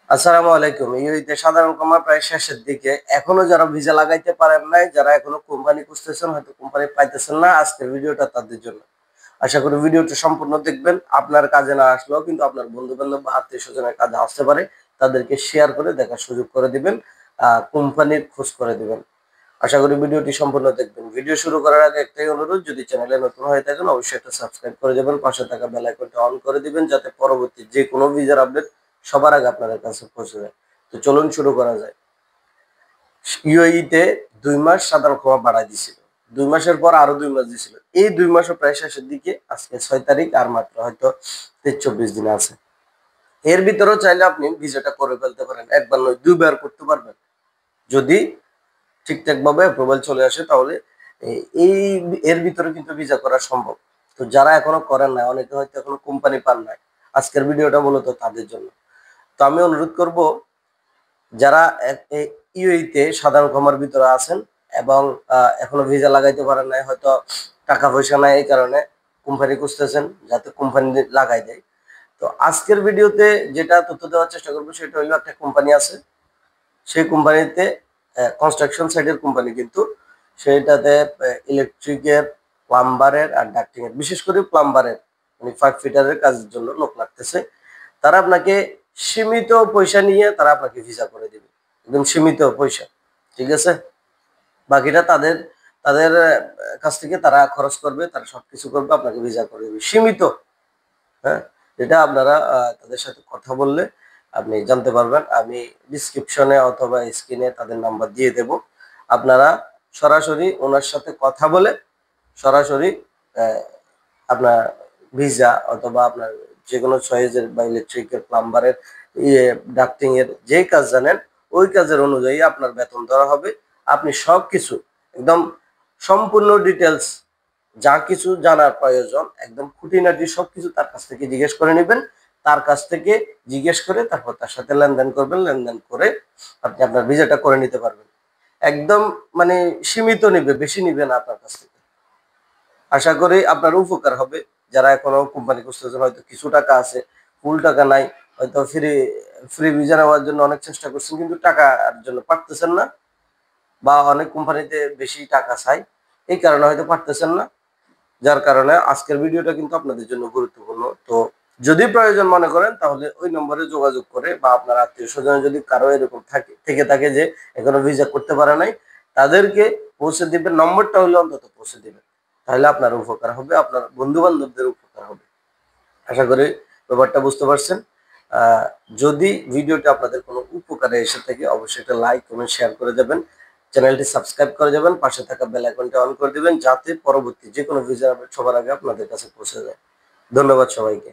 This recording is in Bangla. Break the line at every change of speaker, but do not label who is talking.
আসসালামু আলাইকুম। ইউএইতে সাধারণ কর্মা প্রায় শেষের দিকে। এখনো যারা ভিসা লাগাইতে পারেন নাই, যারা এখনো কোম্পানি খুঁজতেছেন, হয়তো কোম্পানি পাইতেছেন না, আজকের ভিডিওটা তাদের জন্য। আশা করি ভিডিওটা সম্পূর্ণ দেখবেন। আপনার কাজে না আসলেও কিন্তু আপনার বন্ধু-বান্ধব বা আত্মীয়-স্বজনের কাজে আসতে পারে। তাদেরকে শেয়ার করে দেখার সুযোগ করে দিবেন। কোম্পানির খোঁজ করে দিবেন। আশা করি ভিডিওটি সম্পূর্ণ দেখবেন। ভিডিও শুরু করার আগে একটাই অনুরোধ, যদি চ্যানেলে নতুন হয়ে থাকেন অবশ্যই একটা সাবস্ক্রাইব করে যাবেন। পাশে থাকা বেল আইকনটা অন করে দিবেন যাতে পরবর্তী যেকোনো ভিসার আপডেট সবার আগে আপনাদের কাছে পৌঁছে যায়। তো চলুন শুরু করা যায়। ইউএই তে ২ মাস সাধারণ ক্ষমা বাড়ায় দিছিল। ২ মাসের পর আরো ২ মাস দিছিল। এই ২ মাসও প্রায় শেষের দিকে। আজকে ৬ তারিখ, আর মাত্র হয়তো ২৩-২৪ দিন আছে। এর ভিতরেও চাইলে আপনি ভিসাটা করে ফেলতে পারেন। একবার নয় ২ বার করতে পারবেন। যদি ঠিকঠাকভাবে অ্যাপ্রুভাল চলে আসে তাহলে এই এর ভিতরে কিন্তু ভিসা করা সম্ভব। তো যারা এখনো করেন নাই, অনেকে হয়তো এখনো কোম্পানি পান নাই। আজকের ভিডিওটা মূলত তাদের জন্য। তো আমি অনুরোধ করব, যারা ইউএই তে সাধারণ ক্ষমার ভিতরে আছেন এবং এখনো ভিসা লাগাইতে পারেন নাই, হয়তো টাকা পয়সা নাই, এই কারণে কোম্পানি খুঁজতেছেন যাতে কোম্পানি লাগাই দেয়। তো আজকের ভিডিওতে যেটা তথ্য দেওয়ার চেষ্টা করবো সেটা হলো, একটা কোম্পানি আছে, সেই কোম্পানিতে কনস্ট্রাকশন সাইটের কোম্পানি, কিন্তু সেটাতে ইলেকট্রিকের, প্লাম্বারের আর ডাক্টিং এর, বিশেষ করে প্লাম্বারের মানে 5 ফিটারের কাজের জন্য লোক লাগতেছে। তারা আপনাকে সীমিত পয়সা নিয়ে তারা আপনাকে ভিসা করে দিবে, একদম সীমিত পয়সা। ঠিক আছে, বাকিটা তাদের তাদের কাছ থেকে তারা খরচ করবে, তারা সবকিছু করবে, আপনাকে ভিসা করে দিবে সীমিত। হ্যাঁ, যেটা আপনারা তাদের সাথে কথা বললে আপনি জানতে পারবেন। আমি ডিসক্রিপশনে অথবা স্ক্রিনে তাদের নাম্বার দিয়ে দেব। আপনারা সরাসরি ওনার সাথে কথা বলে সরাসরি আপনার ভিসা অথবা আপনার যেকোনো চয়েসের বা ইলেকট্রিকের, প্লাম্বারের, ডাক্টিং এর যেই কাজ জানেন ওই কাজের অনুযায়ী আপনার বেতন ধরা হবে। আপনি সবকিছু একদম সম্পূর্ণ ডিটেলস, যা কিছু জানার প্রয়োজন একদম খুঁটিনাটি সবকিছু তার কাছ থেকে জিজ্ঞেস করে নেবেন। তার কাছ থেকে জিজ্ঞেস করে তারপর তার সাথে লেনদেন করবেন। লেনদেন করে আপনি আপনার ভিসাটা করে নিতে পারবেন। একদম মানে সীমিত নিবে, বেশি নিবে না আপনার কাছ থেকে। আশা করি আপনার উপকার হবে। যারা এখনো কোম্পানি খুঁজতেছেন, হয়তো কিছু টাকা আছে, ফুল টাকা নাই, হয়তো ফ্রি ভিসা নেওয়ার জন্য অনেক চেষ্টা করছেন কিন্তু টাকার জন্য পারতেছেন না, বা অনেক কোম্পানিতে বেশি টাকা চাই, এই কারণে হয়তো পারতেছেন না। যার কারণে আজকের ভিডিওটা কিন্তু আপনাদের জন্য গুরুত্বপূর্ণ। তো যদি প্রয়োজন মনে করেন তাহলে ওই নম্বরে যোগাযোগ করে, বা আপনার আত্মীয় স্বজন যদি কারো এরকম থাকে যে এখনো ভিসা করতে পারে নাই, তাদেরকে পৌঁছে দিবেন। নম্বরটা হলে অন্তত পৌঁছে দিবেন, তাহলে আপনার উপকার হবে, আপনার বন্ধু বান্ধবদের উপকার হবে। আশা করি ব্যাপারটা বুঝতে পারছেন। যদি ভিডিওটা আপনাদের কোনো উপকারে এসে থাকে অবশ্যই একটা লাইক, কমেন্ট, শেয়ার করে দেবেন। চ্যানেলটি সাবস্ক্রাইব করে যাবেন, পাশে থাকা বেল আইকনটা অন করে দিবেন যাতে পরবর্তী যেকোনো ভিডিও সবার আগে আপনাদের কাছে পৌঁছে যায়। ধন্যবাদ সবাইকে।